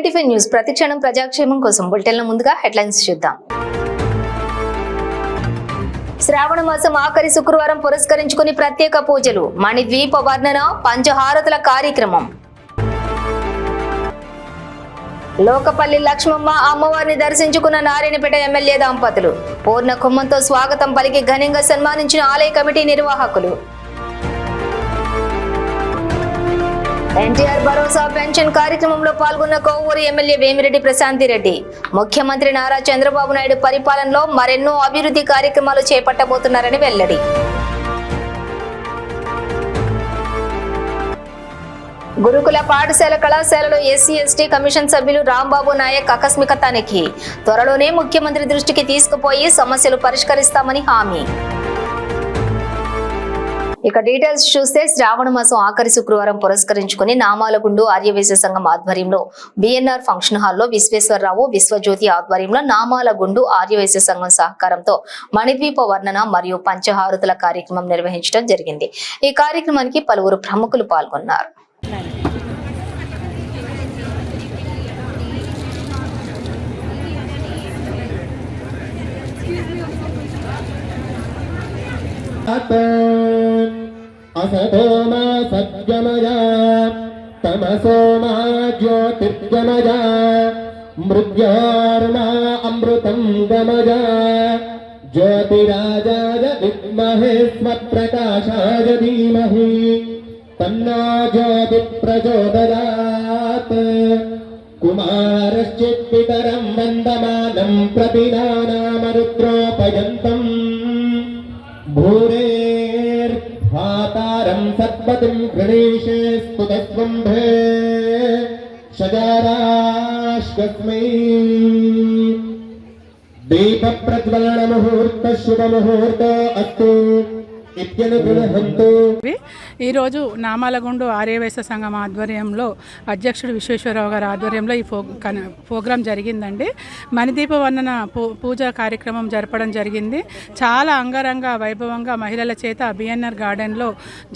I95 news ప్రతిక్షణం ప్రజాక్షేమం కోసం బులెటిన్ల ముందుగా హెడ్లైన్స్ చూద్దాం. శ్రావణ మాసం ఆఖరి శుక్రవారం పురస్కరించుకుని ప్రత్యేక పూజలు, మణిద్వీప వర్ణన, పంచహారతుల కార్యక్రమం. లోకపల్లి లక్ష్మమ్మ అమ్మవారిని దర్శించుకున్న నారాయణపేట ఎమ్మెల్యే దంపతులు పూర్ణ కుంభంతో స్వాగతం పలికి ఘనంగా సన్మానించిన ఆలయ కమిటీ నిర్వాహకులు. ఎన్టీఆర్ భరోసా పెన్షన్ కార్యక్రమంలో పాల్గొన్న కోవూరు ఎమ్మెల్యే వేమిరెడ్డి ప్రశాంతి రెడ్డి ముఖ్యమంత్రి నారా చంద్రబాబు నాయుడు పరిపాలనలో మరెన్నో అభివృద్ధి కార్యక్రమాలు చేపట్టబోతున్నారని వెల్లడి. గురుకుల పాఠశాల కళాశాలలో ఎస్సీ ఎస్టీ కమిషన్ సభ్యులు రాంబాబు నాయక్ ఆకస్మిక తనిఖీ, త్వరలోనే ముఖ్యమంత్రి దృష్టికి తీసుకుపోయి సమస్యలు పరిష్కరిస్తామని హామీ. ఇక డీటెయిల్స్ చూస్తే శ్రావణ మాసం ఆఖరి శుక్రవారం పురస్కరించుకుని నామాలగుండు ఆర్యవైశ్య సంఘం ఆధ్వర్యంలో బిఎన్ఆర్ ఫంక్షన్ హాల్లో విశ్వేశ్వరరావు విశ్వజ్యోతి ఆధ్వర్యంలో నామాలగుండు ఆర్యవైశ్య సంఘం సహకారంతో మణిద్వీప వర్ణన మరియు పంచహారతుల కార్యక్రమం నిర్వహించడం జరిగింది. ఈ కార్యక్రమానికి పలువురు ప్రముఖులు పాల్గొన్నారు. असतो मा सद्गमया तमसो मा ज्योतिर्गमया मृत्योर्मा अमृतं गमया ज्योतिराजाय विद्महे स्वप्रकाशाय धीमहि तन्नो ज्योतिः प्रचोदयात् कुमारश्चित्पितरं वन्दमानं प्रतिनानामरुद्रोपयन्तम् भूरेर्भातारं सत्पतिं गणेशे स्तुतस्वम्भे शजाराश्कस्मै दीपप्रज्वलनमुहूर्त शुभमुहूर्तो अस्तु ఈరోజు నామాలగుండు ఆర్యవైశ్య సంఘం ఆధ్వర్యంలో అధ్యక్షుడు విశ్వేశ్వరరావు గారి ఆధ్వర్యంలో ఈ ప్రోగ్రాం జరిగిందండి. మణిదీప వర్ణన పూజా కార్యక్రమం జరపడం జరిగింది. చాలా అంగరంగ వైభవంగా మహిళల చేత బిఎన్ఆర్ గార్డెన్లో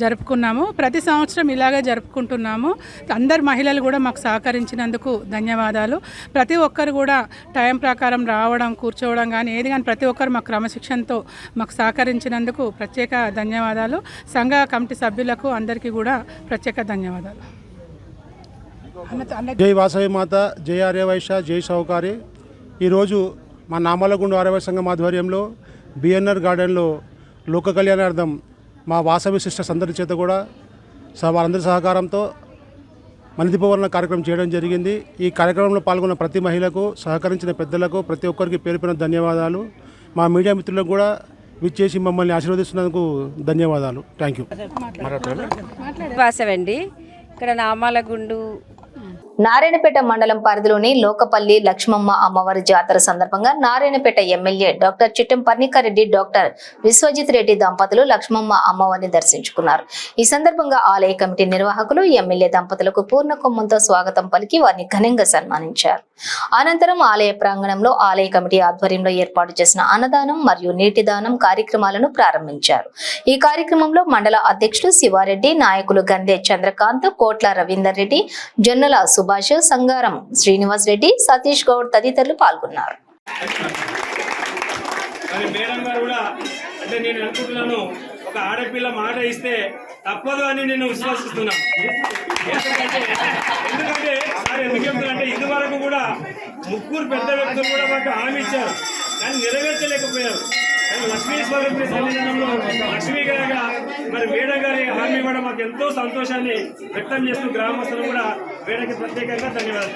జరుపుకున్నాము. ప్రతి సంవత్సరం ఇలాగే జరుపుకుంటున్నాము. అందరు మహిళలు కూడా మాకు సహకరించినందుకు ధన్యవాదాలు. ప్రతి ఒక్కరు కూడా టైం ప్రకారం రావడం, కూర్చోవడం కానీ ఏది కానీ ప్రతి ఒక్కరు మాకు క్రమశిక్షణతో మాకు సహకరించినందుకు ప్రత్యేక ధన్యవాదాలు. సంఘ కమిటీ సభ్యులకు అందరికీ కూడా ప్రత్యేక ధన్యవాదాలు. జై వాసవి మాత, జై ఆర్యవైశ్య, జై సౌకారి. ఈరోజు మా నామాలగుండు ఆర్యవైశ్య సంఘం ఆధ్వర్యంలో బిఎన్ఆర్ గార్డెన్లో లోక కళ్యాణార్థం మా వాసవి సిస్టర్స్ అందరి చేత కూడా వారందరి సహకారంతో మణిదీపవర్ణ కార్యక్రమం చేయడం జరిగింది. ఈ కార్యక్రమంలో పాల్గొన్న ప్రతి మహిళకు, సహకరించిన పెద్దలకు ప్రతి ఒక్కరికి పేరు పేరున ధన్యవాదాలు. మా మీడియా మిత్రులకు కూడా విచ్చేసి మమ్మల్ని ఆశీర్వదిస్తున్నందుకు ధన్యవాదాలు. Thank you. వాసవండి. ఇక్కడ నామాలగుండు నారాయణపేట మండలం పరిధిలోని లోకపల్లి లక్ష్మమ్మ అమ్మవారి జాతర సందర్భంగా Narayanpet MLA doctor Chittam Parnika Reddy, doctor Vishwajit Reddy దంపతులు లక్ష్మమ్మ అమ్మవారిని దర్శించుకున్నారు. ఈ సందర్భంగా ఆలయ కమిటీ నిర్వాహకులు ఎమ్మెల్యే దంపతులకు పూర్ణ కుంభంతో స్వాగతం పలికి వారిని ఘనంగా సన్మానించారు. అనంతరం ఆలయ ప్రాంగణంలో ఆలయ కమిటీ ఆధ్వర్యంలో ఏర్పాటు చేసిన అన్నదానం మరియు నీటి దానం కార్యక్రమాలను ప్రారంభించారు. ఈ కార్యక్రమంలో మండల అధ్యక్షులు శివారెడ్డి, నాయకులు గంధే చంద్రకాంత్, కోట్ల రవీందర్ రెడ్డి, జొన్నల సుభాష్, సంగారం శ్రీనివాస్ రెడ్డి, సతీష్ గౌడ్ తదితరులు పాల్గొన్నారు. ఒక ఆడపిల్ల మాట ఇస్తే తప్పదు అని నేను విశ్వసిస్తున్నాను. ఎందుకంటే ఎందుకు చెప్తానంటే ఇదివరకు కూడా ముగ్గురు పెద్ద వ్యక్తులు కూడా మాకు హామీ ఇచ్చారు, కానీ నెరవేర్చలేకపోయారు. కానీ లక్ష్మీశ్వరుడి సన్నిధానంలో లక్ష్మీ గారిగా మరి మేడం గారి హామీ కూడా మాకు ఎంతో సంతోషాన్ని వ్యక్తం చేస్తూ గ్రామస్తులు కూడా మేడకి ప్రత్యేకంగా ధన్యవాదాలు.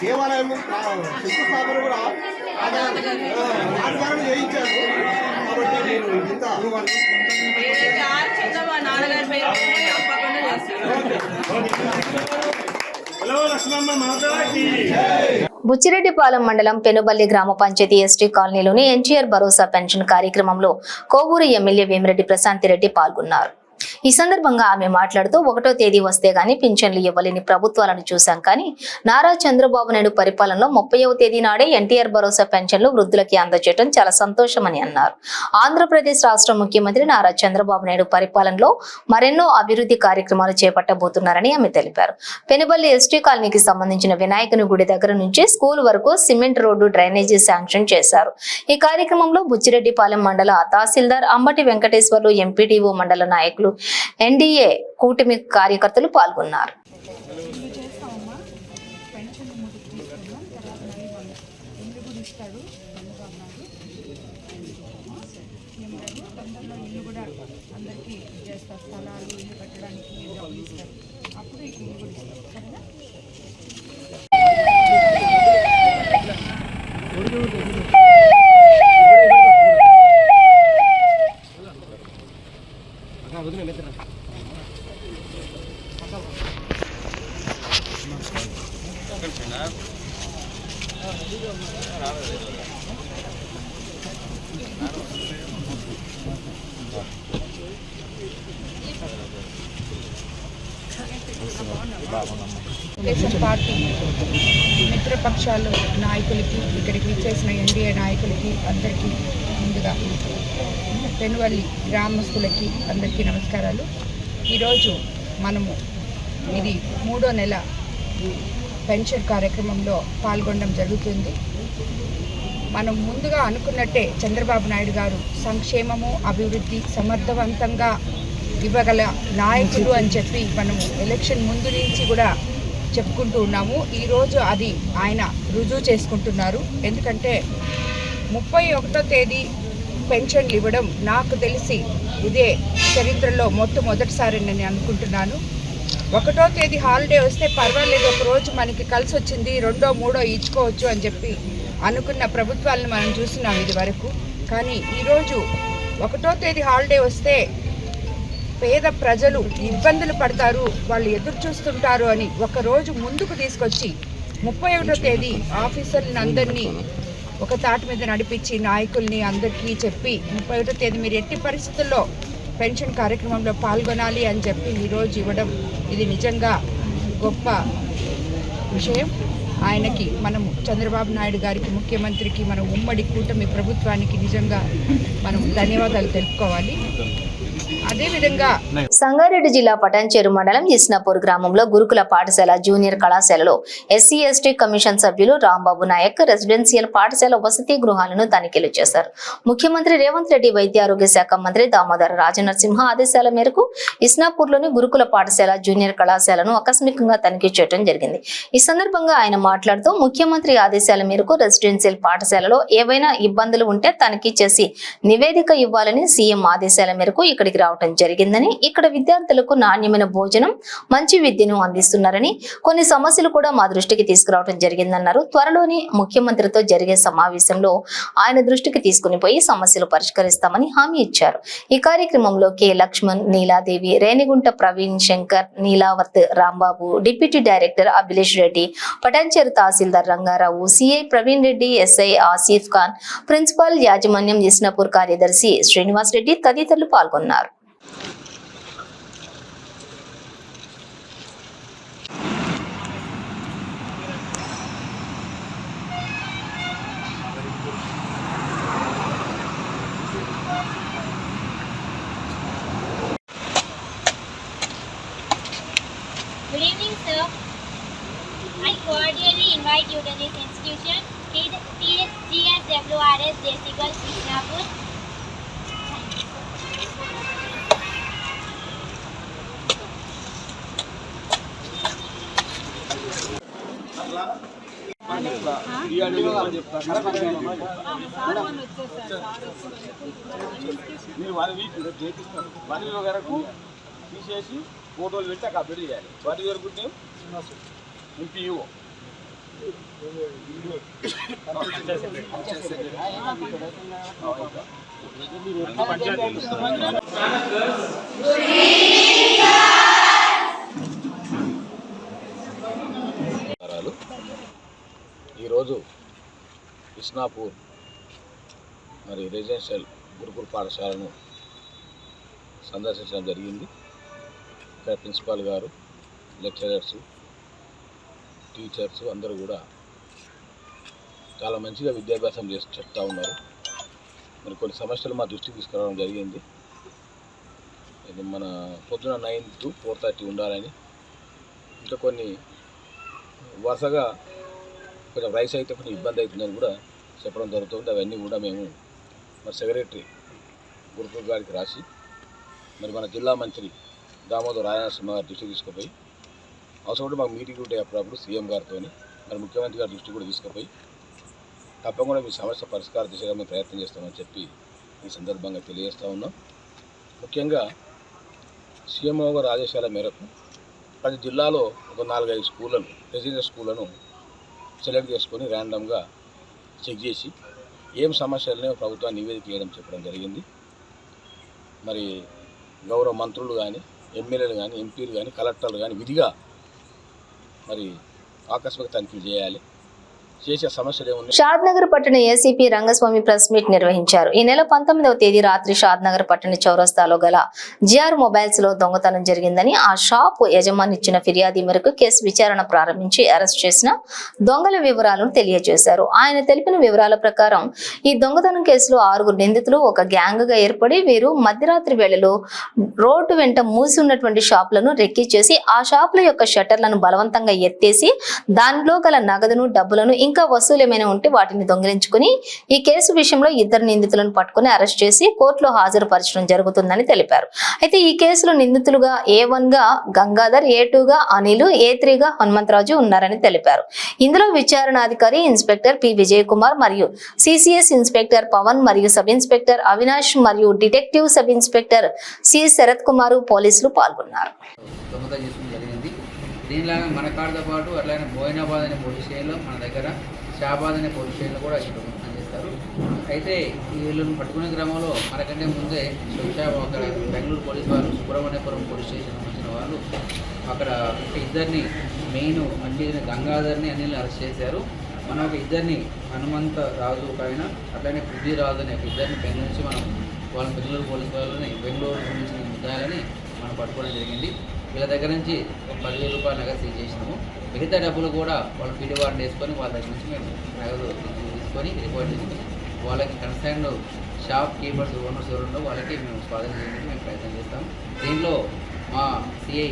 దేవాలయం శంకుస్థాపన కూడా చేయించారు కాబట్టి నేను ఇంత బుచ్చిరెడ్డిపాలెం మండలం పెనుబల్లి గ్రామ పంచాయతీ ఎస్టీ కాలనీలోని ఎన్టీఆర్ భరోసా పెన్షన్ కార్యక్రమంలో కోవూరు ఎమ్మెల్యే వేమిరెడ్డి ప్రశాంతి రెడ్డి పాల్గొన్నారు. ఈ సందర్భంగా ఆమె మాట్లాడుతూ 1వ తేదీ వస్తే గానీ పింఛన్లు ఇవ్వలేని ప్రభుత్వాలను చూశాం కానీ నారా చంద్రబాబు నాయుడు పరిపాలనలో 30వ తేదీ నాడే ఎన్టీఆర్ భరోసా పెన్షన్లు వృద్ధులకి అందజేయడం చాలా సంతోషమని అన్నారు. ఆంధ్రప్రదేశ్ రాష్ట్ర ముఖ్యమంత్రి నారా చంద్రబాబు నాయుడు పరిపాలనలో మరెన్నో అభివృద్ధి కార్యక్రమాలు చేపట్టబోతున్నారని ఆమె తెలిపారు. పెనుబల్లి ఎస్టీ కాలనీకి సంబంధించిన వినాయకుని గుడి దగ్గర నుంచి స్కూల్ వరకు సిమెంట్ రోడ్డు డ్రైనేజీ శాంక్షన్ చేశారు. ఈ కార్యక్రమంలో బుచ్చిరెడ్డిపాలెం మండల తహసీల్దార్ అంబటి వెంకటేశ్వర్లు, ఎంపీడీఓ మండల నాయకులు, ఎన్డీఏ కూటమి కార్యకర్తలు పాల్గొన్నారు. తెలుగుదేశం పార్టీ మిత్రపక్షాలు నాయకులకి, ఇక్కడికి విచ్చేసిన ఎన్డీఏ నాయకులకి అందరికీ ముందుగా పెనువల్లి గ్రామస్తులకి అందరికీ నమస్కారాలు. ఈరోజు మనము ఇది 3వ నెల పెన్షన్ కార్యక్రమంలో పాల్గొనడం జరుగుతుంది. మనం ముందుగా అనుకున్నట్టే చంద్రబాబు నాయుడు గారు సంక్షేమము, అభివృద్ధి సమర్థవంతంగా ఇవ్వగల నాయకుడు అని చెప్పి మనము ఎలక్షన్ ముందు నుంచి కూడా చెప్పుకుంటూ ఉన్నాము. ఈరోజు అది ఆయన రుజువు చేసుకుంటున్నారు. ఎందుకంటే 31వ తేదీ పెన్షన్లు ఇవ్వడం నాకు తెలిసి ఇదే చరిత్రలో మొట్టమొదటిసారి నేను అనుకుంటున్నాను. 1వ తేదీ హాలిడే వస్తే పర్వాలేదు, ఒకరోజు మనకి కలిసి వచ్చింది, 2వ 3వ ఇచ్చుకోవచ్చు అని చెప్పి అనుకున్న ప్రభుత్వాలను మనం చూస్తున్నాం ఇది వరకు. కానీ ఈరోజు 1వ తేదీ హాలిడే వస్తే పేద ప్రజలు ఇబ్బందులు పడతారు, వాళ్ళు ఎదురు చూస్తుంటారు అని ఒకరోజు ముందుకు తీసుకొచ్చి 31వ తేదీ ఆఫీసర్లను అందరినీ ఒక తాటి మీద నడిపించి నాయకుల్ని అందరికీ చెప్పి 31వ తేదీ మీరు ఎట్టి పరిస్థితుల్లో పెన్షన్ కార్యక్రమంలో పాల్గొనాలి అని చెప్పి ఈరోజు ఇవ్వడం ఇది నిజంగా గొప్ప విషయం. ఆయనకి మనము చంద్రబాబు నాయుడు గారికి, ముఖ్యమంత్రికి, మన ఉమ్మడి కూటమి ప్రభుత్వానికి నిజంగా మనం ధన్యవాదాలు తెలుపుకోవాలి. అదేవిధంగా సంగారెడ్డి జిల్లా పటాన్చేరు మండలం ఇస్నాపూర్ గ్రామంలో గురుకుల పాఠశాల జూనియర్ కళాశాలలో ఎస్సీ ఎస్టీ కమిషన్ సభ్యులు రాంబాబు నాయక్ రెసిడెన్షియల్ పాఠశాల వసతి గృహాలను తనిఖీలు చేశారు. ముఖ్యమంత్రి రేవంత్ రెడ్డి, వైద్య ఆరోగ్య శాఖ మంత్రి దామోదర రాజనరసింహ ఆదేశాల మేరకు ఇస్నాపూర్లోని గురుకుల పాఠశాల జూనియర్ కళాశాలను ఆకస్మికంగా తనిఖీ చేయడం జరిగింది. ఈ సందర్భంగా ఆయన మాట్లాడుతూ ముఖ్యమంత్రి ఆదేశాల మేరకు రెసిడెన్షియల్ పాఠశాలలో ఏవైనా ఇబ్బందులు ఉంటే తనిఖీ చేసి నివేదిక ఇవ్వాలని సీఎం ఆదేశాల మేరకు ఇక్కడికి రావడం జరిగిందని, ఇక్కడ విద్యార్థులకు నాణ్యమైన భోజనం, మంచి విద్యను అందిస్తున్నారని, కొన్ని సమస్యలు కూడా మా దృష్టికి తీసుకురావడం జరిగిందన్నారు. త్వరలోనే ముఖ్యమంత్రితో జరిగే సమావేశంలో ఆయన దృష్టికి తీసుకుని పోయి సమస్యలు పరిష్కరిస్తామని హామీ ఇచ్చారు. ఈ కార్యక్రమంలో K Laxman, Niladevi, Renigunta Praveen Shankar, Nilavarth, Rambabu, deputy director Abhilesh Reddy, Patancheru తహసీల్దార్ Rangarao, CI Praveen Reddy, SI Asif Khan, principal యాజమాన్యం ఇస్నాపూర్ కార్యదర్శి శ్రీనివాస్ రెడ్డి తదితరులు పాల్గొన్నారు. Good evening, sir. I cordially invite you to this institution, TSGSWRS JC Girls Isnapur. తీసేసి ఫోటోలు పెట్టి అక్కడ అప్డేట్ చేయాలి. వాటి వరకు ఎంపీఓ ఈరోజు ఇస్నాపూర్ మరి రెసిడెన్షియల్ గురుకుల పాఠశాలను సందర్శించడం జరిగింది. ఇక్కడ ప్రిన్సిపాల్ గారు, లెక్చరర్స్, టీచర్స్ అందరూ కూడా చాలా మంచిగా విద్యాభ్యాసం చేసి చెప్తా ఉన్నారు. మరి కొన్ని సమస్యలు మా దృష్టికి తీసుకురావడం జరిగింది. ఇది మన పొద్దున 9 to 4:30 ఉండాలని, ఇంకా కొన్ని వరుసగా కొంచెం రైస్ అయితే కొంచెం ఇబ్బంది అవుతుందని కూడా చెప్పడం జరుగుతుంది. అవన్నీ కూడా మేము మరి సెక్రటరీ గురుకుల్ గారికి రాసి మరి మన జిల్లా మంత్రి దామోదర్ రాజనరసింహ గారి దృష్టికి తీసుకుపోయి, అవసరం మాకు మీటింగ్ ఉంటాయి అప్పుడప్పుడు సీఎం గారితో, మరి ముఖ్యమంత్రి గారి దృష్టి కూడా తీసుకుపోయి తప్పకుండా మీ సమస్య పరిష్కార దిశగా మేము ప్రయత్నం చేస్తామని చెప్పి ఈ సందర్భంగా తెలియజేస్తూ ఉన్నాం. ముఖ్యంగా సీఎంఓ గారి ఆదేశాల మేరకు ప్రతి జిల్లాలో ఒక 4-5 స్కూళ్ళను, రెసిడెన్షియల్ స్కూళ్ళను సెలెక్ట్ చేసుకొని ర్యాండమ్గా చెక్ చేసి ఏం సమస్యలనే ప్రభుత్వాన్ని నివేదిక చేయడం చెప్పడం జరిగింది. మరి గౌరవ మంత్రులు కానీ, ఎమ్మెల్యేలు కానీ, ఎంపీలు కానీ, కలెక్టర్లు కానీ విధిగా మరి ఆకస్మిక తనిఖీలు చేయాలి. చేసే సమస్యలు ఏమున్నాయి. షాద్నగర్ పట్టణ ఏసీపీ రంగస్వామి ప్రెస్ మీట్ నిర్వహించారు. ఈ నెల 19వ తేదీ రాత్రి షాద్నగర్ పట్టణ చౌరస్తాలో గల జిఆర్ మొబైల్స్ లో దొంగతనం జరిగిందని ఆ షాపు యజమాని ఇచ్చిన ఫిర్యాదు మేరకు కేసు విచారణ ప్రారంభించి అరెస్ట్ చేసిన దొంగల వివరాలను తెలియజేశారు. ఆయన తెలిపిన వివరాల ప్రకారం ఈ దొంగతనం కేసులో 6 నిందితులు ఒక గ్యాంగ్ గా ఏర్పడి వీరు మధ్యరాత్రి వేళలో రోడ్డు వెంట మూసి ఉన్నటువంటి షాపులను రెక్కీ చేసి ఆ షాపుల యొక్క షట్టర్లను బలవంతంగా ఎత్తేసి దానిలో గల నగదును, డబ్బులను ఇంకా వస్తువులు ఏమైనా ఉంటే వాటిని దొంగిలించుకుని ఈ కేసు విషయంలో 2 నిందితులను పట్టుకుని అరెస్ట్ చేసి కోర్టులో హాజరుపరచడం జరుగుతుందని తెలిపారు. అయితే ఈ కేసులో నిందితులుగా A1 గా గంగాధర్, A2 గా అనిల్, A3 గా హనుమంతరాజు ఉన్నారని తెలిపారు. ఇందులో విచారణాధికారి ఇన్స్పెక్టర్ పి విజయ్ కుమార్ మరియు సిసిఎస్ ఇన్స్పెక్టర్ పవన్ మరియు సబ్ ఇన్స్పెక్టర్ అవినాష్ మరియు detective sub inspector C Sarath Kumar పోలీసులు పాల్గొన్నారు. దీనిలాగా మన కాడతో పాటు అట్లానే మోయినాబాద్ అనే పోలీస్ స్టేషన్లో, మన దగ్గర షాబాద్ అనే పోలీస్ స్టేషన్లో కూడా ఇక్కడ పనిచేస్తారు. అయితే వీళ్ళని పట్టుకునే క్రమంలో మనకంటే ముందే అక్కడ బెంగళూరు పోలీస్ వాళ్ళు, సుబ్రహ్మణ్యపురం పోలీస్ స్టేషన్ సంబంధించిన వాళ్ళు అక్కడ ఇద్దరిని మెయిన్ అట్లీని గంగాధర్ని అనిల్ని అరెస్ట్ చేశారు. మనం ఒక ఇద్దరిని హనుమంత రాజు పైన అట్లనే పృథ్వీరాజు అనే ఇద్దరిని బెంగళూరు నుంచి మనం వాళ్ళని బెంగళూరు పోలీస్ వాళ్ళని బెంగళూరు సంబంధించిన ముద్దాయాలని మనం పట్టుకోవడం జరిగింది. వీళ్ళ దగ్గర నుంచి ఒక 10,000 రూపాయలు నగదు సీజ్ చేసినాము. మిగతా డబ్బులు కూడా వాళ్ళు పీడి వార్డు వేసుకొని వాళ్ళ దగ్గర నుంచి మేము నగదు తీసుకొని రిపోర్ట్ చేసుకొని వాళ్ళకి కన్సర్న్ షాప్ కీపర్స్, ఓనర్స్ ఎవరుండో వాళ్ళకి మేము స్వాధీనం చేయడానికి మేము ప్రయత్నం చేస్తాం. దీంట్లో మా సిఐ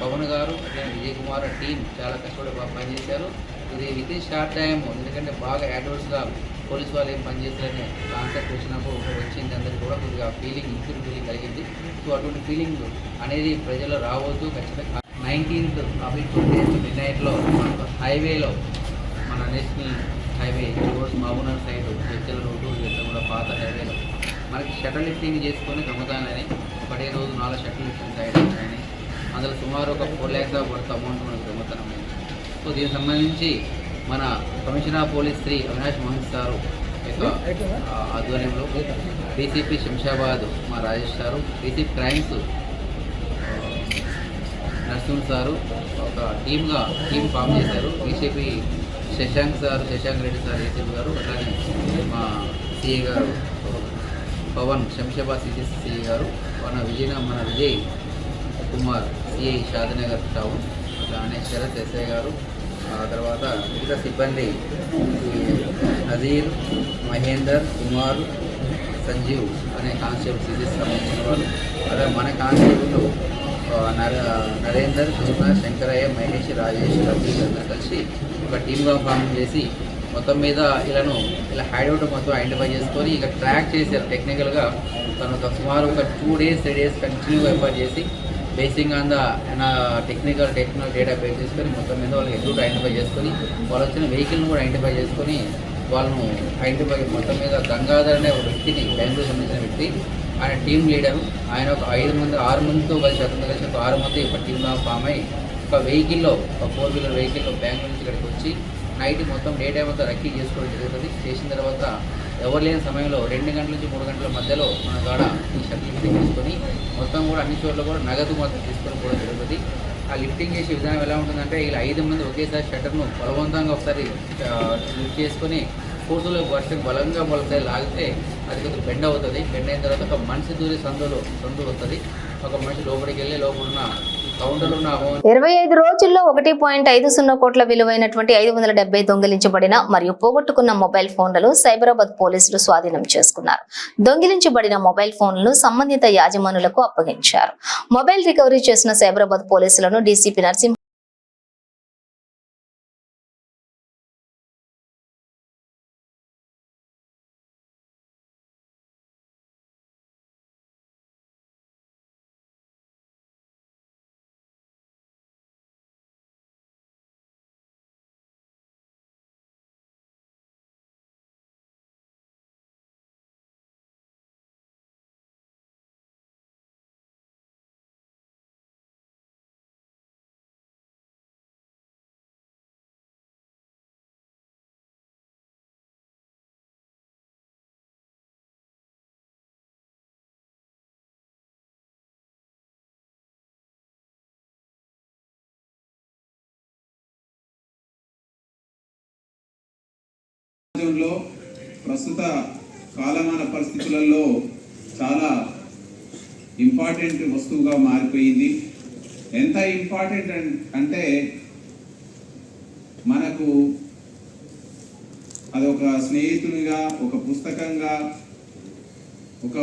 పవన్ గారు, విజయ్ కుమార్ టీం చాలా కష్టపడి పనిచేశారు. ఇది వితిన్ షార్ట్ టైం, ఎందుకంటే బాగా అడ్వర్స్గా పోలీసు వాళ్ళు ఏం పనిచేస్తారనే కాన్సెప్ట్ వచ్చినప్పుడు వచ్చింది అందరికీ కూడా కొద్దిగా ఫీలింగ్, ఇన్సూర్ ఫీలింగ్ కలిగింది. సో అటువంటి ఫీలింగ్ అనేది ప్రజల్లో రావద్దు. ఖచ్చితంగా 19th అవి 20th మిడ్నైట్లో హైవేలో, మన national highway towards Mahabubnagar side Jadcherla road ఇదంతా కూడా పాత హైవేలో మనకి షటర్ లిఫ్టింగ్ చేసుకొని దొంగతనాలని ఒకటే రోజు 4 షటర్ లిఫ్టింగ్ సైడ్ అయినాయి. అందులో సుమారు ఒక 4 lakhs వర్త్ అమౌంట్ మనకు దొంగతనం అయింది. సో దీనికి సంబంధించి మన commissioner of police Shri Avinash Mohan sir యొక్క ఆధ్వర్యంలో డీసీపీ శంషాబాద్ మా Rajesh sir, DCP crimes Narasimha sir ఒక టీం ఫామ్ చేశారు. DCP Shashank Reddy sir ACP గారు, అలాగే మా సిఐ గారు పవన్, శంషాబాద్ సిఐ గారు, మన విజయ్ కుమార్ సిఐ షాద్నగర్ టౌన్, అలానే శరత్ ఎస్ఐ గారు, తర్వాత మిగతా సిబ్బంది నజీర్, మహేందర్, కుమార్, సంజీవ్ అనే కానిస్టేబుల్ సిసిఎస్ సంబంధించిన వాళ్ళు, అలాగే మన కానిస్టేబుల్ నరేందర్, కృష్ణ, శంకరయ్య, మహేష్, రాజేష్, రఫీక్ అందరూ కలిసి ఒక టీమ్గా ఫామ్ చేసి మొత్తం మీద ఇలా హైడౌట్ మొత్తం ఐడెంటిఫై చేసుకొని ఇక ట్రాక్ చేశారు. టెక్నికల్గా తను సుమారు ఒక 2 days 3 days కంటిన్యూగా ఎఫర్ట్ చేసి basing on the technical data base చేసుకొని మొత్తం మీద వాళ్ళకి ఎదురు ఐడెంటిఫై చేసుకొని వాళ్ళు వచ్చిన వెహికల్ని కూడా ఐడెంటిఫై చేసుకొని వాళ్ళను ఐడెంటిఫై మొత్తం మీద గంగాధర్ అనే ఒక వ్యక్తిని, బెంగళూరు సంబంధించిన వ్యక్తి, ఆయన టీమ్ లీడరు. ఆయన ఒక 6 మందితో కలిసి అతను కలిసి ఒక 6 మంది ఒక టీమ్గా ఫామ్ అయ్యి ఒక వెహికల్లో, ఒక 4-wheeler వెహికల్లో బెంగళూరు నుంచి ఇక్కడికి వచ్చి నైట్ మొత్తం డే టైం అంతా రక్కీ చేసుకోవడం జరుగుతుంది. చేసిన తర్వాత ఎవరు లేని సమయంలో 2 గంటల నుంచి 3 గంటల మధ్యలో మన కాడ ఈ షటిల్ లిఫ్టింగ్ తీసుకొని మొత్తం కూడా అన్ని చోట్ల కూడా నగదు మొత్తం తీసుకొని పోవడం జరుగుతుంది. ఆ లిఫ్టింగ్ చేసే విధానం ఎలా ఉంటుందంటే ఇలా 5 మంది ఒకేసారి షట్టర్ను బలవంతంగా ఒకసారి లిఫ్ట్ చేసుకొని ఫోర్సులో వర్షం బలంగా పడితే లాగితే అది కొద్దిగా బెండ్ అవుతుంది. బెండ్ అయిన తర్వాత ఒక మనిషి దూరి సందు వస్తుంది. ఒక మనిషి లోపలికి వెళ్ళి లోపల ఉన్న కౌంటర్లో ఉన్న 25 రోజుల్లో 1.50 కోట్ల విలువైనటువంటి 570 దొంగిలించబడిన మరియు పోగొట్టుకున్న మొబైల్ ఫోన్లను సైబరాబాద్ పోలీసులు స్వాధీనం చేసుకున్నారు. దొంగిలించబడిన మొబైల్ ఫోన్లను సంబంధిత యాజమానులకు అప్పగించారు. మొబైల్ రికవరీ చేసిన సైబరాబాద్ పోలీసులను డీసీపీ నరసింహ సమాజంలో ప్రస్తుత కాలమాన పరిస్థితులలో చాలా ఇంపార్టెంట్ వస్తువుగా మారిపోయింది. ఎంత ఇంపార్టెంట్ అంటే మనకు అదొక స్నేహితునిగా, ఒక పుస్తకంగా, ఒక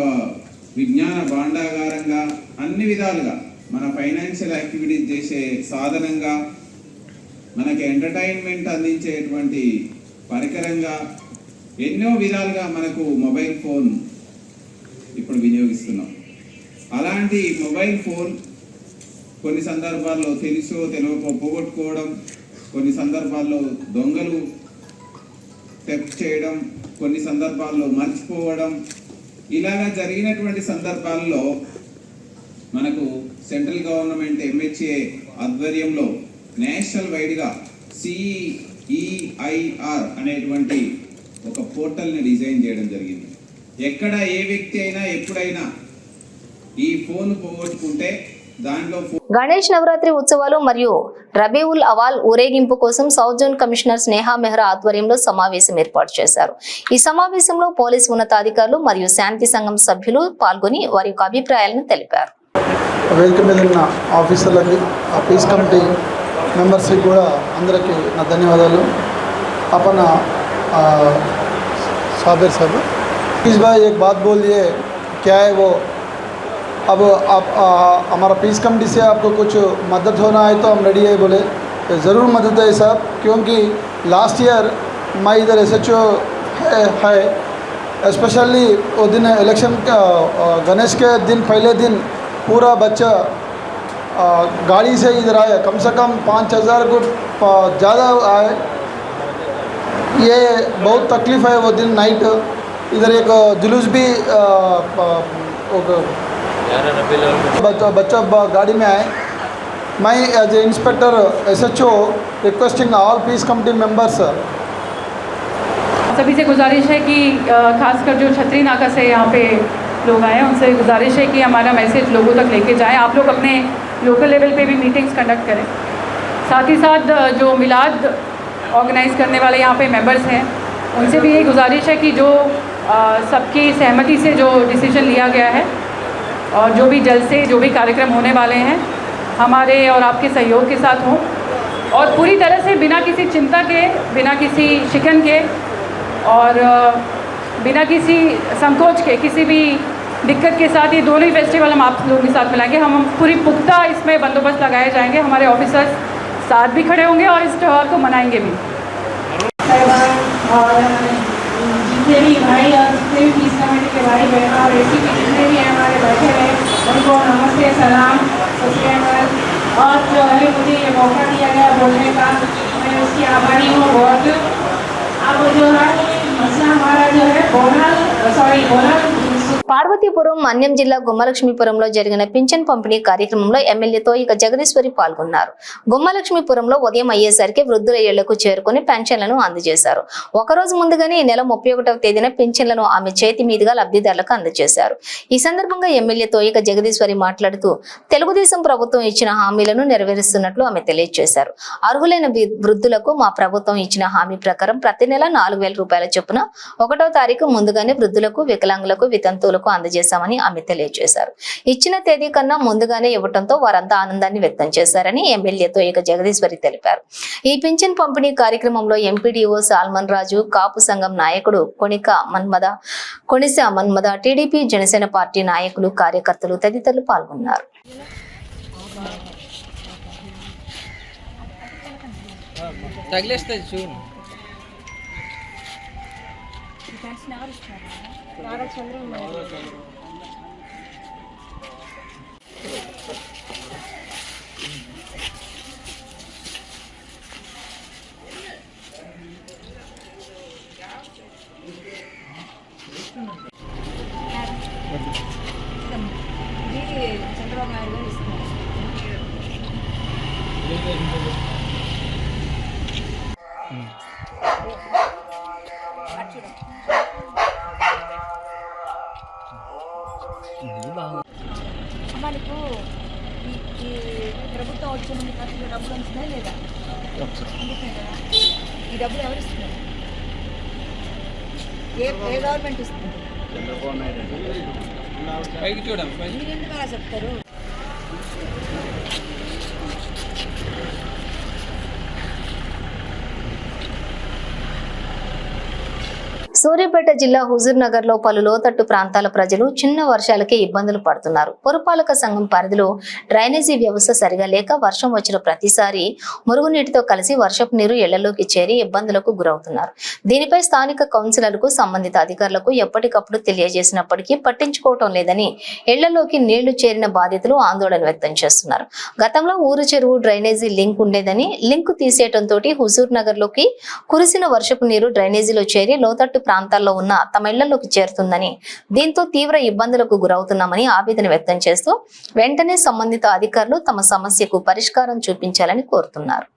విజ్ఞాన భాండాగారంగా, అన్ని విధాలుగా మన ఫైనాన్షియల్ యాక్టివిటీస్ చేసే సాధనంగా, మనకి ఎంటర్టైన్మెంట్ అందించేటువంటి పరికరంగా, ఎన్నో విధాలుగా మనకు మొబైల్ ఫోన్ ఇప్పుడు వినియోగిస్తున్నాం. అలాంటి మొబైల్ ఫోన్ కొన్ని సందర్భాల్లో తెలుసో తెలియకో పోగొట్టుకోవడం, కొన్ని సందర్భాల్లో దొంగలు థెఫ్ట్ చేయడం, కొన్ని సందర్భాల్లో మర్చిపోవడం, ఇలాగా జరిగినటువంటి సందర్భాల్లో మనకు సెంట్రల్ గవర్నమెంట్ MHA ఆధ్వర్యంలో నేషనల్ వైడ్గా CEIR అనేటువంటి ఒక పోర్టల్ని డిజైన్ చేయడం జరిగింది. ఎక్కడ ఏ వ్యక్తి అయినా ఎప్పుడైనా ఈ ఫోన్ పోగొట్టుకుంటే దాంట్లో గణేష్ నవరాత్రి ఉత్సవాలు మరియు రబీఉల్ అవాల్ ఊరేగింపు కోసం south zone commissioner Sneha Mehra ఆధ్వర్యంలో సమావేశం ఏర్పాటు చేశారు. ఈ సమావేశంలో పోలీసు ఉన్నతాధికారులు మరియు శాంతి సంఘం సభ్యులు పాల్గొని వారి యొక్క అభిప్రాయాలను తెలిపారు. వేదిక మీద ఉన్న ఆఫీసర్లకి, ఆ పీస్ కమిటీ మెంబర్స్కి కూడా అందరికీ నా ధన్యవాదాలు. अपना साबिर साहब प्लीज़ भाई एक बात बोलिए, क्या है वो? अब आप हमारा पीस कमेटी से आपको कुछ मदद होना है तो हम रेडी है बोले, तो ज़रूर मदद है साहब, क्योंकि लास्ट ईयर मैं इधर SHO है स्पेशली वो दिन इलेक्शन गणेश के दिन पहले दिन पूरा बच्चा गाड़ी से इधर आया, कम से कम 5,000 को ज़्यादा आए. ये बहुत तकलीफ़ है वो दिन नाइट. इधर एक जुलूस भी बच्चा गाड़ी में आए. मैं as a inspector SHO requesting all peace committee members, सभी से गुजारिश है कि खासकर जो छतरी नाका से यहाँ पे लोग आए हैं उनसे गुजारिश है कि हमारा मैसेज लोगों तक लेके जाएं. आप लोग अपने लोकल लेवल पे भी मीटिंग्स कंडक्ट करें. साथ ही साथ जो मिलाद ऑर्गेनाइज़ करने वाले यहाँ पे मेंबर्स हैं उनसे भी यही गुजारिश है कि जो सबकी सहमति से जो डिसीजन लिया गया है और जो भी जलसे जो भी कार्यक्रम होने वाले हैं हमारे और आपके सहयोग के साथ हों और पूरी तरह से बिना किसी चिंता के, बिना किसी शिकन के और बिना किसी संकोच के, किसी भी दिक्कत के साथ ये दोनों ही फेस्टिवल हम आप लोगों के साथ मिलाएंगे. हम पूरी पुख्ता इसमें बंदोबस्त लगाए जाएंगे. हमारे ऑफिसर्स साथ भी खड़े होंगे और इस त्यौहार को मनाएंगे भी. और जितने भी भाई और जितने भी पीस कमेटी के भाई बहन और ऐसी भी जितने भी हमारे बैठे हैं उनको नमस्ते, सलाम, सब्सक्राइबर. और जो है मुझे ये मौका दिया गया बोलने का, मैं उसकी आभारी हूँ बहुत. अब जो है मसला हमारा जो है बोनल పార్వతీపురం మన్యం జిల్లా గుమ్మలక్ష్మీపురంలో జరిగిన పింఛన్ పంపిణీ కార్యక్రమంలో ఎమ్మెల్యే తోయిక జగదీశ్వరి పాల్గొన్నారు. గుమ్మలక్ష్మీపురంలో ఉదయం అయ్యేసరికి వృద్ధుల ఇళ్లకు చేరుకుని పెన్షన్లను అందజేశారు. ఒకరోజు ముందుగానే ఈ నెల 31వ తేదీన పింఛన్లను ఆమె చేతి మీదుగా లబ్ధిదారులకు అందజేశారు. ఈ సందర్భంగా ఎమ్మెల్యే తోయిక జగదీశ్వరి మాట్లాడుతూ తెలుగుదేశం ప్రభుత్వం ఇచ్చిన హామీలను నెరవేరుస్తున్నట్లు ఆమె తెలియజేశారు. అర్హులైన వృద్ధులకు మా ప్రభుత్వం ఇచ్చిన హామీ ప్రకారం ప్రతి నెల 4,000 రూపాయల చొప్పున 1వ తారీఖు ముందుగానే వృద్ధులకు, వికలాంగులకు, వితంతువులకు అందజేశామని ఆమె తెలియజేశారు. ఇచ్చిన తేదీ కన్నా ముందుగానే ఇవ్వడంతో వారంతా ఆనందాన్ని వ్యక్తం చేశారని ఎమ్మెల్యే తోయిక జగదీశ్వరి తెలిపారు. ఈ పింఛన్ పంపిణీ కార్యక్రమంలో ఎంపీడీఓ సాల్మన్ రాజు, కాపు సంఘం నాయకుడు కొనిస మన్మద, టీడీపీ, జనసేన పార్టీ నాయకులు, కార్యకర్తలు తదితరులు పాల్గొన్నారు. మనకు ఈ ప్రభుత్వం వచ్చిన డబ్బులు వస్తున్నాయి లేదా? ఈ డబ్బులు ఎవరు ఇస్తున్నారు? ఏ గవర్నమెంట్ ఇస్తుంది? మీరు ఎందుకు అలా చెప్తారు? సూర్యాపేట జిల్లా హుజూర్ నగర్ లో పలు లోతట్టు ప్రాంతాల ప్రజలు చిన్న వర్షాలకే ఇబ్బందులు పడుతున్నారు. పురపాలక సంఘం పరిధిలో డ్రైనేజీ వ్యవస్థ సరిగా లేక వర్షం వచ్చిన ప్రతిసారి మురుగునీటితో కలిసి వర్షపు నీరు ఇళ్లలోకి చేరి ఇబ్బందులకు గురవుతున్నారు. దీనిపై స్థానిక కౌన్సిలర్లకు, సంబంధిత అధికారులకు ఎప్పటికప్పుడు తెలియజేసినప్పటికీ పట్టించుకోవటం లేదని ఇళ్లలోకి నీళ్లు చేరిన బాధితులు ఆందోళన వ్యక్తం చేస్తున్నారు. గతంలో ఊరు చెరువు డ్రైనేజీ లింక్ ఉండేదని, లింక్ తీసేయడంతో హుజూర్ నగర్ లోకి కురిసిన వర్షపు నీరు డ్రైనేజీలో చేరి లోతట్టు ప్రాంతాల్లో ఉన్న తమ ఇళ్లలోకి చేరుతుందని, దీంతో తీవ్ర ఇబ్బందులకు గురవుతున్నామని ఆవేదన వ్యక్తం చేస్తూ వెంటనే సంబంధిత అధికారులు తమ సమస్యకు పరిష్కారం చూపించాలని కోరుతున్నారు.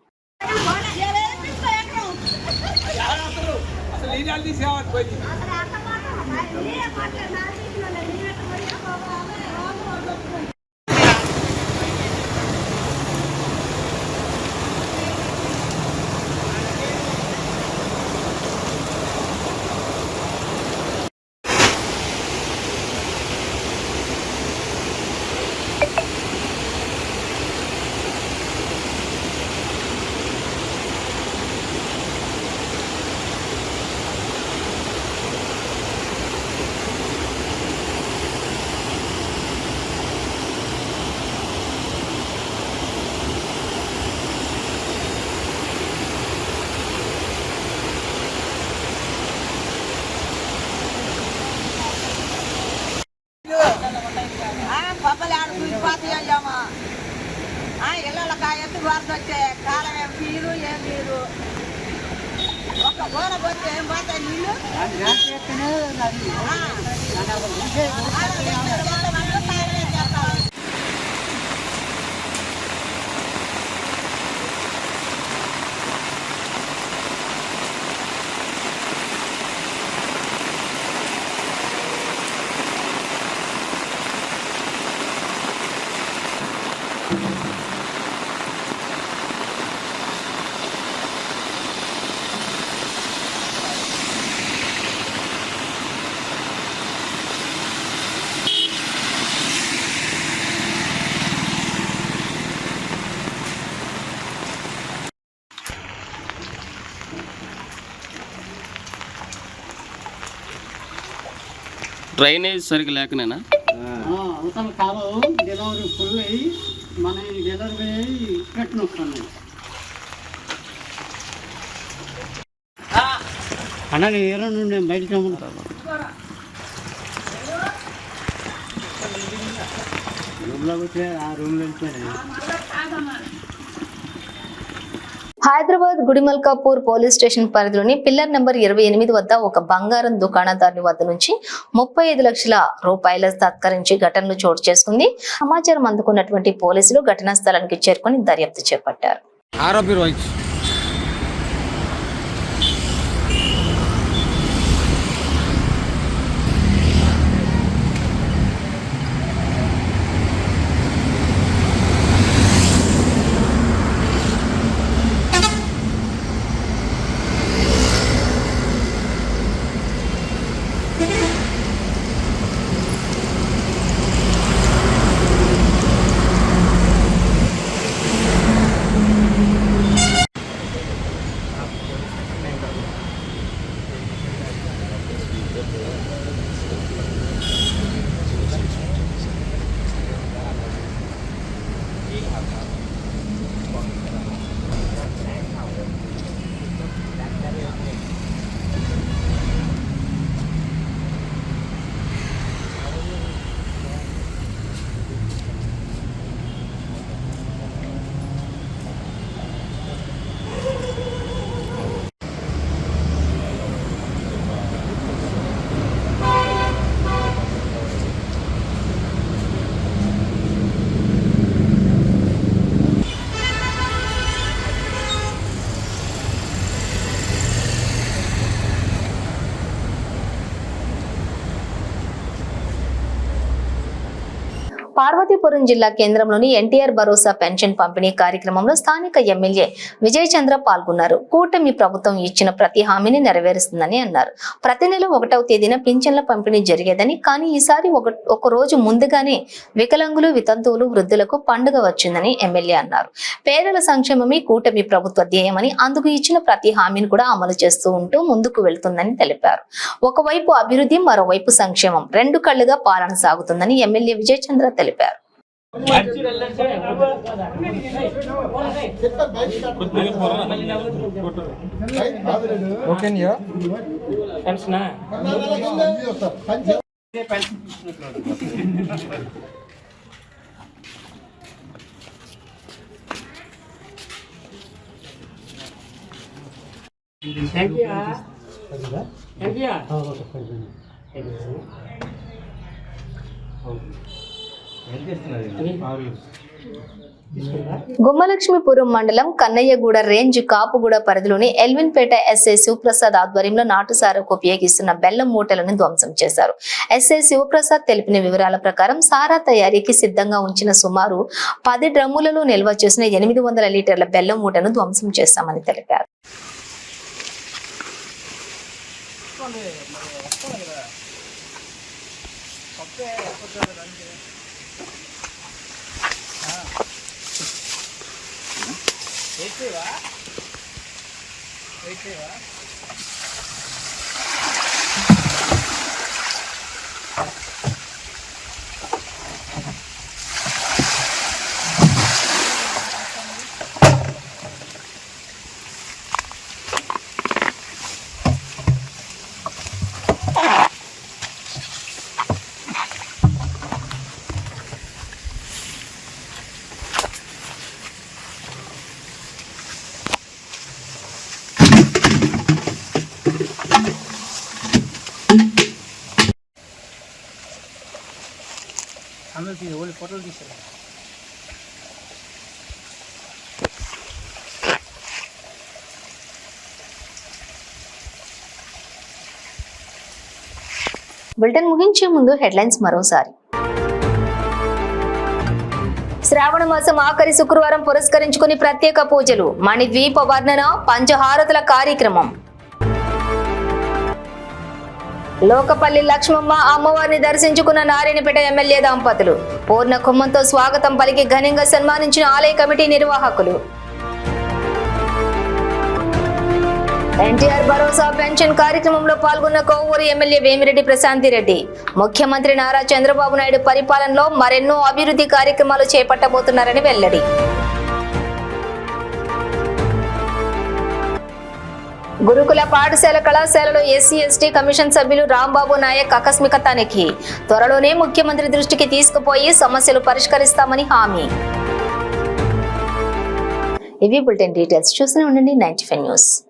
డ్రైనేజ్ సరిగ్గా లేకనేనా? అవతల కాలం డెలివరీ ఫుల్ అయ్యి మన డెలివరీ అయ్యి పెట్టినొస్తున్నాయి అలాగే ఏరో నుండి బయటకు రమ్మంటారు. రూమ్లోకి వచ్చి ఆ రూమ్లో వెళ్ళిపోయారు. హైదరాబాద్ గుడిమల్కాపూర్ పోలీస్ స్టేషన్ పరిధిలోని పిల్లర్ నెంబర్ 28 వద్ద ఒక బంగారం దుకాణదారుని వద్ద నుంచి 35 లక్షల రూపాయల తస్కరించి ఘటనలు చోటు చేసుకుంది. సమాచారం అందుకున్నటువంటి పోలీసులు ఘటనా స్థలానికి చేరుకొని దర్యాప్తు చేపట్టారు. పార్వతీపురం జిల్లా కేంద్రంలోని ఎన్టీఆర్ భరోసా పెన్షన్ పంపిణీ కార్యక్రమంలో స్థానిక ఎమ్మెల్యే విజయ్ చంద్ర పాల్గొన్నారు. కూటమి ప్రభుత్వం ఇచ్చిన ప్రతి హామీని నెరవేరుస్తుందని అన్నారు. ప్రతి నెల 1వ తేదీన పింఛన్ల పంపిణీ జరిగేదని, కానీ ఈసారి ఒక రోజు ముందుగానే వికలాంగులు, వితంతువులు, వృద్ధులకు పండుగ వచ్చిందని ఎమ్మెల్యే అన్నారు. పేదల సంక్షేమమే కూటమి ప్రభుత్వ ధ్యేయమని, అందుకు ఇచ్చిన ప్రతి హామీని కూడా అమలు చేస్తూ ఉంటూ ముందుకు వెళ్తుందని తెలిపారు. ఒకవైపు అభివృద్ధి, మరోవైపు సంక్షేమం, రెండు కళ్లుగా పాలన సాగుతుందని ఎమ్మెల్యే విజయ్ చంద్ర తెలిపారు. గుమ్మలక్ష్మీపురం మండలం కన్నయ్యగూడ రేంజ్ కాపుగూడ పరిధిలోని ఎల్విన్పేట ఎస్ఐ శివప్రసాద్ ఆధ్వర్యంలో నాటుసారకు ఉపయోగిస్తున్న బెల్లం మూటలను ధ్వంసం చేశారు. ఎస్ఐ శివప్రసాద్ తెలిపిన వివరాల ప్రకారం సారా తయారీకి సిద్ధంగా ఉంచిన సుమారు 10 డ్రమ్ములలో నిల్వ చేసిన 800 లీటర్ల బెల్లం మూటను ధ్వంసం చేశామని తెలిపారు. బులెటిన్ ముగించే ముందు హెడ్లైన్స్ మరోసారి. శ్రావణ మాసం ఆఖరి శుక్రవారం పురస్కరించుకుని ప్రత్యేక పూజలు, మణిద్వీప వర్ణన, పంచహారతుల కార్యక్రమం. లోకపల్లి లక్ష్మమ్మ అమ్మవారిని దర్శించుకున్న నారాయణపేట ఎమ్మెల్యే దంపతులు. పూర్ణ కుంభంతో స్వాగతం పలికి ఘనంగా సన్మానించిన ఆలయ కమిటీ నిర్వాహకులు. ఎన్టీఆర్ భరోసా పెన్షన్ కార్యక్రమంలో పాల్గొన్న కోవూరు ఎమ్మెల్యే వేమిరెడ్డి ప్రశాంతిరెడ్డి. ముఖ్యమంత్రి నారా చంద్రబాబు నాయుడు పరిపాలనలో మరెన్నో అభివృద్ధి కార్యక్రమాలు చేపట్టబోతున్నారని వెల్లడి. గురుకుల పాఠశాల కళాశాలలో ఎస్సీ ఎస్టీ కమిషన్ సభ్యులు రాంబాబు నాయక్ ఆకస్మిక తనిఖీ. త్వరలోనే ముఖ్యమంత్రి దృష్టికి తీసుకుపోయి సమస్యలు పరిష్కరిస్తామని హామీ. ఇవి బులెటిన్ డీటెయిల్స్. చూస్తూనే ఉండండి 95 న్యూస్.